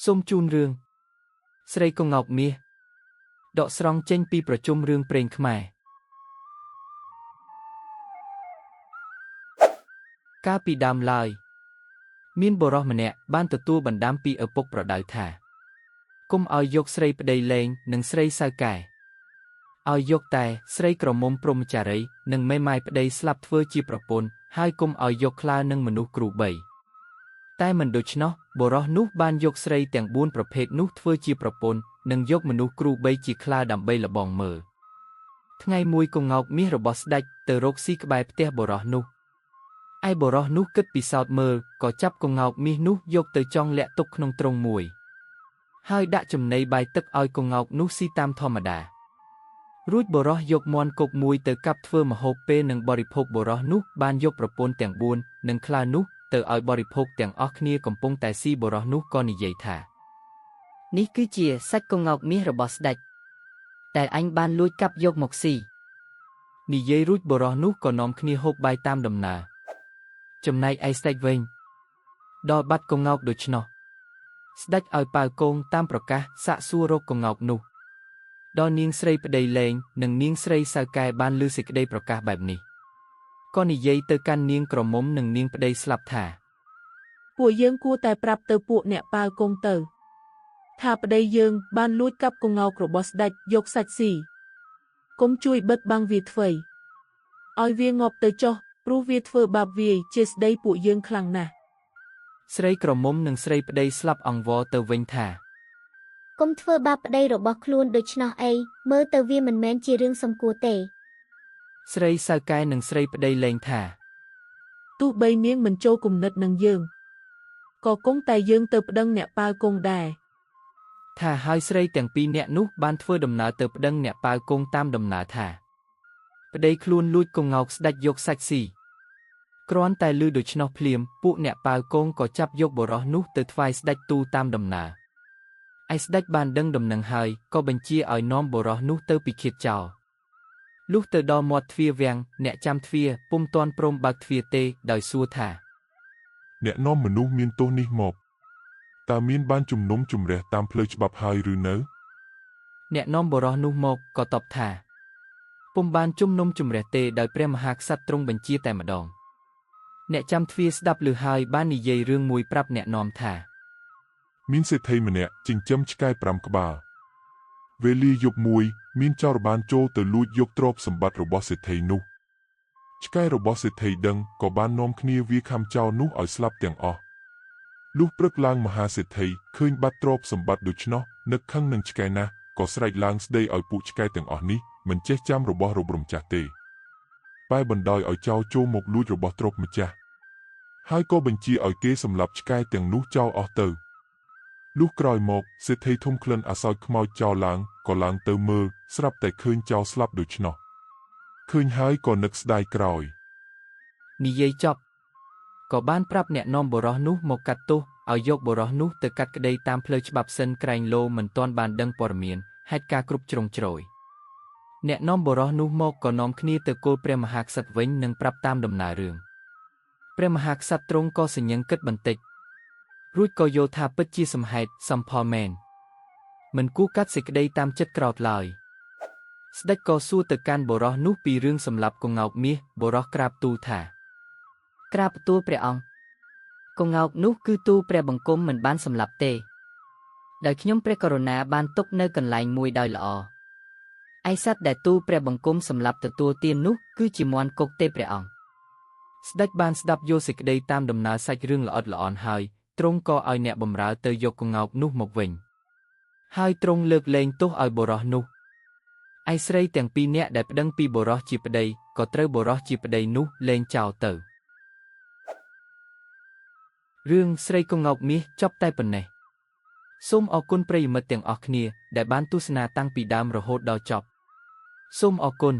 សូមជូនរឿងស្រីកុងោកមាសដកស្រង់ចេញពីប្រជុំរឿងព្រេងខ្មែរកាលពីដើមឡើយមានបុរសម្នាក់បានទទួលបណ្ដាំពីឪពុកប្រដៅថាកុំឲ្យយកស្រីប្តីលែងនិងស្រីសៅកែឲ្យយកតែស្រីក្រមុំព្រហ្មចារីនិងមេម៉ាយប្តីស្លាប់ធ្វើជាប្រពន្ធហើយកុំឲ្យយកខ្លានឹងមនុស្សគ្រូ3តែមិនដូច្នោះបុរសនោះបានយកស្រីទាំង4ប្រភេទនោះធ្វើជាប្រពន្ធនិងយកមនុស្សគ្រូ3ជាខ្លាដើម្បីលបងមើលថ្ងៃមួយកុងោកមាសរបស់ស្ដេចទៅរកស៊ីក្បែរផ្ទះបុរសនោះឯបុរសនោះគិតពិសោធន៍មើលក៏ចាប់កុងោកមាសនោះយកទៅចងលាក់ទុកក្នុងទ្រុងមួយហើយដាក់ចំណីបាយទឹកឲ្យកុងោកនោះស៊ីតាមធម្មតារួចបុរសយកមាន់គោកមួយទៅកាប់ធ្វើម្ហូបពេលនឹងបរិភោគបុរសនោះបានយកប្រពន្ធទាំង4និងខ្លានោះទៅឲ្យបរិភោគទាំងអស់គ្នាកំពុងតែស៊ីបុរសនោះក៏និយាយថានេះគឺជាសាច់កុងោកមាសរបស់ស្ដេចដែលអញបានលួចកាប់យកមកស៊ីនិយាយរួចបុរសនោះក៏នាំគ្នាហូបបាយតាមដំណើរចំណែកឯស្ដេចវិញដល់បាត់កុងោកដូច្នោះស្ដេចឲ្យប៉ាវគងតាមប្រកាសសាកសួររកកុងោកនោះដល់នាងស្រីប្តីលែងនិងនាងស្រីសៅកែបានឮសេចក្តីប្រកាសបែបនេះក៏និយាយទៅកាន់នាងក្រមុំនិងនាងប្តីស្លាប់ថាពួកយើងគួរតែប្រាប់ទៅពួកអ្នកប៉ាវគងទៅថាប្តីយើងបានលួចកាប់កុងោករបស់ស្ដេចយកសាច់ស៊ីកុំជួយបិទបាំងវាធ្វេឲ្យវាងាប់ទៅចុះព្រោះវាធ្វើបាបវាយជាស្ដីពួកយើងខ្លាំងណាស់ស្រីក្រមុំនិងស្រីប្តីស្លាប់អង្វរទៅវិញថាកុំធ្វើបាបប្តីរបស់ខ្លួនដូច្នោះអីមើលទៅវាមិនមែនជារឿងសំគួរទេស្រីសៅកែនិងស្រីប្តីលែងថាទោះបីនាងមិនចូលគំនិតនឹងយើងក៏គង់តែយើងទៅប្តឹងអ្នកប៉ាវគងដែរថាហើយស្រីទាំងពីរនាក់នោះបានធ្វើដំណើរទៅប្តឹងអ្នកប៉ាវគងតាមដំណើរថាប្តីខ្លួនលួចកុងោកស្ដេចយកសាច់ស៊ីគ្រាន់តែឮដូច្នោះភ្លាមពួកអ្នកប៉ាវគងក៏ចាប់យកបុរសនោះទៅថ្វាយស្ដេចទូលតាមដំណើរឯស្ដេចបានដឹងដំណឹងហើយក៏បញ្ជាឲ្យនាំបុរសនោះទៅពិឃាតចោលលុះទៅដល់មាត់ទ្វារវាំងអ្នកចាំទ្វារពុំទាន់ព្រមបើកទ្វារទេដោយសួរថាអ្នកនាំមនុស្សមានទោសនេះមកតើមានបានជំនុំជម្រះតាមផ្លូវច្បាប់ហើយឬនៅអ្នកនាំបុរសនោះមកក៏តបថាពុំបានជំនុំជម្រះទេដោយព្រះមហាក្សត្រទ្រង់បញ្ជាតែម្ដងអ្នកចាំទ្វារស្ដាប់ឮហើយបាននិយាយរឿងមួយប្រាប់អ្នកនាំថាមានសេដ្ឋីម្នាក់ចិញ្ចឹមឆ្កែ5ក្បាលវេលាយប់មួយមានចោរបានចូលទៅលួចយកទ្រព្យសម្បត្តិរបស់សេដ្ឋីនោះឆ្កែរបស់សេដ្ឋីដឹងក៏បាននាំគ្នាវាយខំចោរនោះឲ្យស្លាប់ទាំងអស់លុះព្រឹកឡើងមហាសេដ្ឋីឃើញបាត់ទ្រព្យសម្បត្តិដូច្នោះនឹកខឹងនឹងឆ្កែណាស់ក៏ស្រែកឡើងស្ដីឲ្យពួកឆ្កែទាំងអស់នេះមិនចេះចាំរបស់រករំចាស់ទេបែរបណ្ដោយឲ្យចោរចូលមកលួចរបស់ទ្រព្យម្ចាស់ហើយក៏បញ្ជាឲ្យគេសម្លាប់ឆ្កែទាំងនោះចោលអស់ទៅលុះក្រោយមកសេដ្ឋីធំក្លិនអាសោចខ្មោចចោលឡើងក៏ឡើងទៅមើលស្រាប់តែឃើញចោលស្លាប់ដូច្នោះឃើញហើយក៏នឹកស្ដាយក្រោយនិយាយចប់ក៏បានប្រាប់អ្នកនាំបុរសនោះមកកាត់ទោសឲ្យយកបុរសនោះទៅកាត់ក្តីតាមផ្លូវច្បាប់សិនក្រែងលោមិនទាន់បានដឹងព័ត៌មានហេតុការគ្រប់ជ្រុងជ្រោយអ្នកនាំបុរសនោះមកក៏នាំគ្នាទៅគោលព្រះមហាក្សត្រវិញនិងប្រាប់តាមដំណើររឿងព្រះមហាក្សត្រទ្រង់ក៏សញ្ញឹងគិតបន្តិចរួចក៏យល់ថាពិតជាសំហេតុសំផលមែនមិនគួរកាត់សេចក្តីតាមចិត្តក្រោធឡើយស្ដេចក៏សួរទៅកាន់បុរសនោះពីរឿងសម្លាប់កុងោកមាសបុរសក្រាបទូលថាក្រាបទូលព្រះអង្គកុងោកនោះគឺទូលព្រះបង្គំមិនបានសម្លាប់ទេដោយខ្ញុំព្រះករុណាបានទុកនៅកន្លែងមួយដោយល្អឯសត្វដែលទូលព្រះបង្គំសម្លាប់ទទួលទាននោះគឺជាមាន់គោកទេព្រះអង្គស្ដេចបានស្ដាប់យល់សេចក្តីតាមដំណើរសាច់រឿងល្អិតល្អន់ហើយទ្រង់ក៏ឲ្យអ្នកបម្រើទៅយកកុងោកនោះមកវិញហើយទ្រង់លើកលែងទោសឲ្យបុរសនោះឯស្រីទាំងពីរនាក់ដែលប្តឹងពីបុរសជាប្តីក៏ត្រូវបុរសជាប្តីនោះលែងចោលទៅរឿងស្រីកុងោកមាសចប់តែប៉ុណ្ណេះសូមអរគុណប្រិយមិត្តទាំងអស់គ្នាដែលបានទស្សនាតាំងពីដើមរហូតដល់ចប់សូមអរគុណ